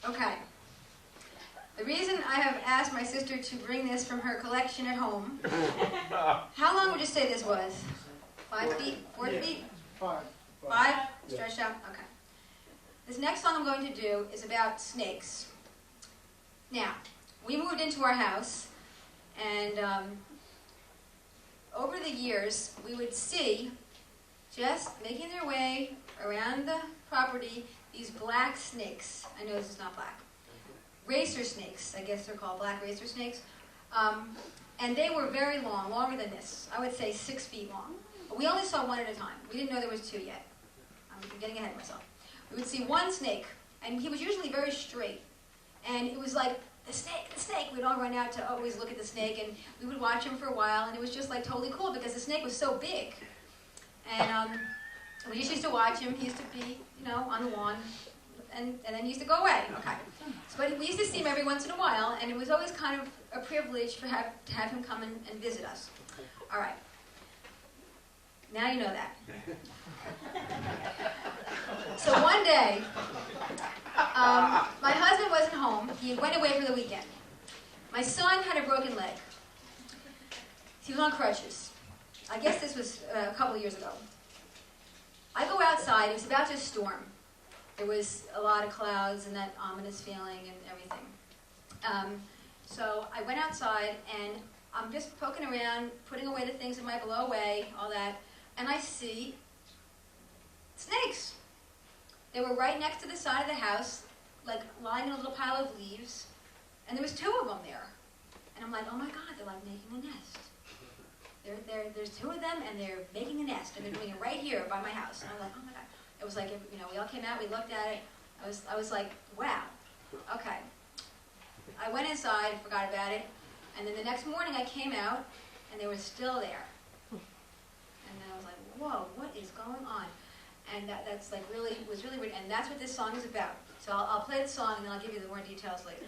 Okay. The reason I have asked my sister to bring this from her collection at home, how long would you say this was? 5 feet? 4 feet? 5. 5? Stretched out? Okay. This next song I'm going to do is about snakes. Now, we moved into our house, and over the years, we would see, just making their way around the property, these black snakes. I know this is not black. Racer snakes, I guess they're called, black racer snakes. And they were very long, longer than this. I would say 6 feet long. But we only saw one at a time. We didn't know there was 2 yet. I'm getting ahead of myself. We would see one snake, and he was usually very straight. And it was like, the snake, the snake. We'd all run out to always look at the snake, and we would watch him for a while, and it was just like totally cool because the snake was so big. And we just used to watch him. He used to be, on the lawn, and then he used to go away. Okay. So, but we used to see him every once in a while, and it was always kind of a privilege to have him come and visit us. All right. Now you know that. So one day, my husband wasn't home. He went away for the weekend. My son had a broken leg. He was on crutches. I guess this was a couple of years ago. I go outside. It was about to storm. There was a lot of clouds and that ominous feeling and everything. So I went outside, and I'm just poking around, putting away the things that might blow away, all that, and I see snakes. They were right next to the side of the house, like lying in a little pile of leaves, and there was 2 of them there. And I'm like, oh my God, they're like making a nest. There's 2 of them, and they're making a nest, and they're doing it right here by my house. And I'm like, oh my God. It was like, we all came out, we looked at it. I was like, wow, okay. I went inside, forgot about it, and then the next morning I came out, and they were still there. And then I was like, whoa, what is going on? And that's like was really weird, and that's what this song is about. So I'll play the song, and then I'll give you the more details later.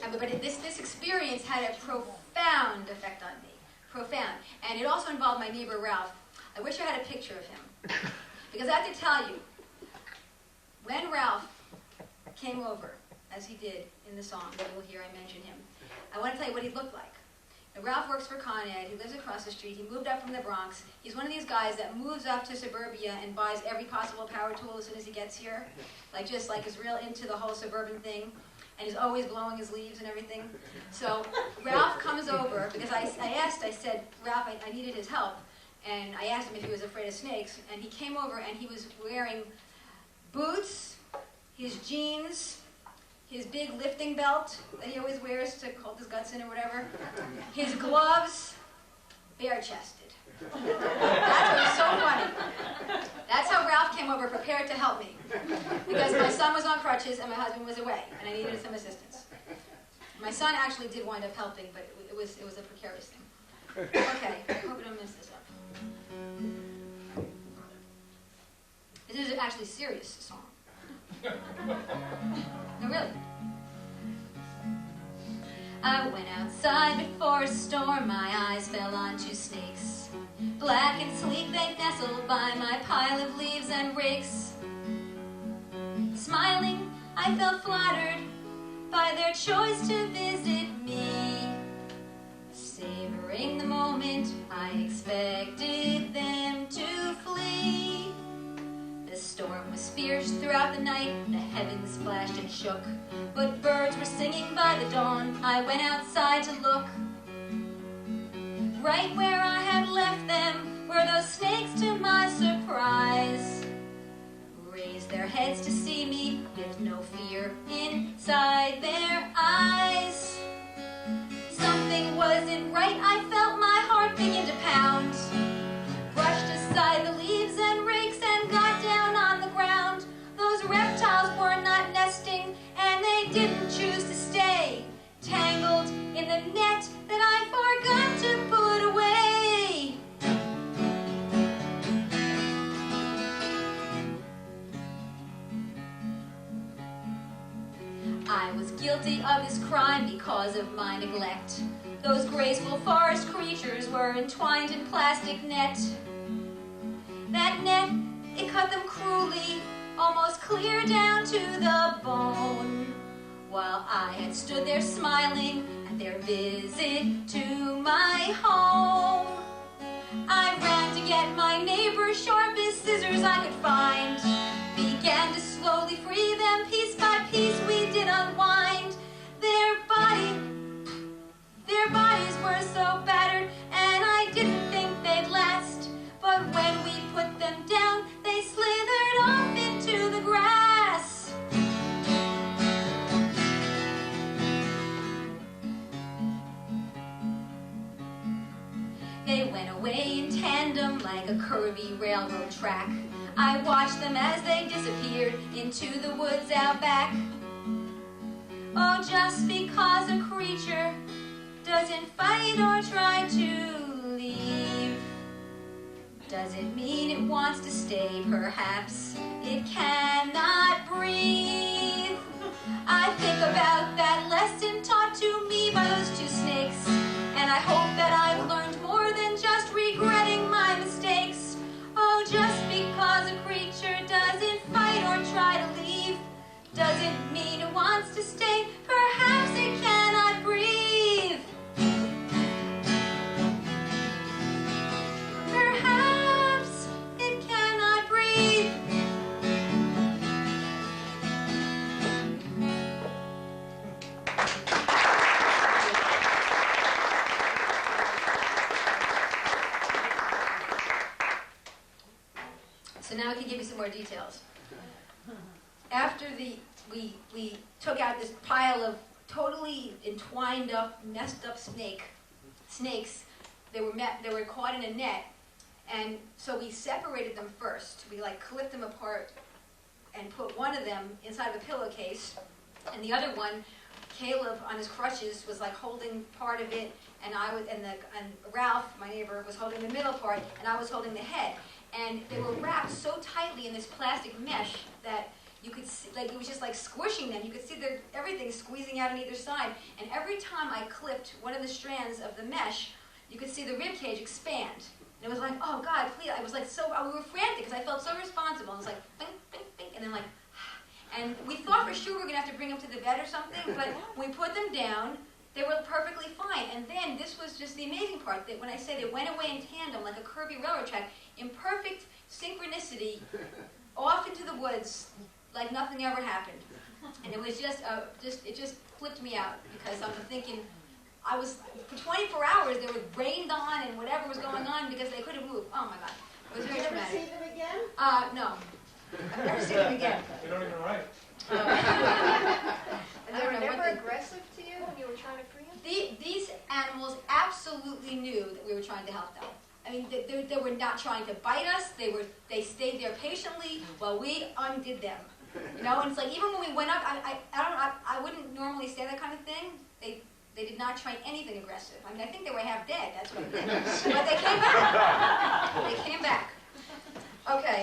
But this experience had a profound effect on me. Profound. And it also involved my neighbor, Ralph. I wish I had a picture of him. Because I have to tell you, when Ralph came over, as he did in the song that you'll hear I mention him, I want to tell you what he looked like. Now, Ralph works for Con Ed. He lives across the street. He moved up from the Bronx. He's one of these guys that moves up to suburbia and buys every possible power tool as soon as he gets here. Is real into the whole suburban thing. And he's always blowing his leaves and everything. So Ralph comes over, because I said, Ralph, I needed his help. And I asked him if he was afraid of snakes. And he came over, and he was wearing boots, his jeans, his big lifting belt that he always wears to hold his guts in or whatever, his gloves, bare-chested. That's what was so funny. That's how Ralph came over, prepared to help me. Because my son was on crutches and my husband was away, and I needed some assistance. My son actually did wind up helping, but it was a precarious thing. Okay, I hope I don't mess this up. This is actually a serious song. No, really. I went outside before a storm, my eyes fell on 2 snakes. Black and sleek they nestled by my pile of leaves and rakes. Smiling, I felt flattered by their choice to visit me. Savoring the moment, I expected them to flee. The storm was fierce throughout the night, the heavens flashed and shook, but birds were singing by the dawn. I went outside to look. Right where I had left them were those snakes, to my surprise. Raised their heads to see me with no fear inside their eyes. Something wasn't right, I felt my heart begin to pound. Brushed aside the leaves and rakes and got down on the ground. Those reptiles were not nesting, and they didn't choose to stay tangled in the net that I forgot to put away. I was guilty of this crime because of my neglect. Those graceful forest creatures were entwined in plastic net. That net, it cut them cruelly almost clear down to the bone. While I had stood there smiling at their visit to my home, I ran to get my neighbor's sharpest scissors I could find, began to slowly free them piece by piece. We did unwind their bodies were so battered, and I didn't think they'd last. But when we put them down, they slithered off into the grass. They went away in tandem like a curvy railroad track. I watched them as they disappeared into the woods out back. Oh, just because a creature doesn't fight or try to leave, does it mean it wants to stay? Perhaps it cannot breathe. I think about that lesson taught to me by those two snakes, and I hope that I've learned more than just regretting my mistakes. Oh, just because a creature doesn't fight or try to leave, doesn't mean it wants to stay. Perhaps it cannot breathe. Perhaps it cannot breathe. So now I can give you some more details. After we took out this pile of totally entwined up, messed up snakes, they were caught in a net, and so we separated them first. We clipped them apart and put one of them inside of a pillowcase, and the other one, Caleb on his crutches was holding part of it, and Ralph, my neighbor, was holding the middle part, and I was holding the head. And they were wrapped so tightly in this plastic mesh that you could see, it was just squishing them. You could see everything squeezing out on either side. And every time I clipped one of the strands of the mesh, you could see the rib cage expand. And it was like, oh God, please! I was we were frantic because I felt so responsible. I was bink, bink, bink, and then and we thought for sure we were gonna have to bring them to the vet or something. But when we put them down, they were perfectly fine. And then this was just the amazing part, that when I say they went away in tandem like a curvy railroad track, in perfect synchronicity, off into the woods, like nothing ever happened. And it was it just flipped me out, because I'm thinking, for 24 hours they were rained on and whatever was going on because they couldn't move. Oh my God, it was very traumatic. Did you ever see them again? No. I've never seen them again. They don't even write. And they were never aggressive to you when you were trying to free them? These animals absolutely knew that we were trying to help them. I mean, they were not trying to bite us. They stayed there patiently while we undid them. And it's even when we went up, I wouldn't normally say that kind of thing. They did not try anything aggressive. I mean, I think they were half dead. That's what I think. But they came back. They came back. Okay.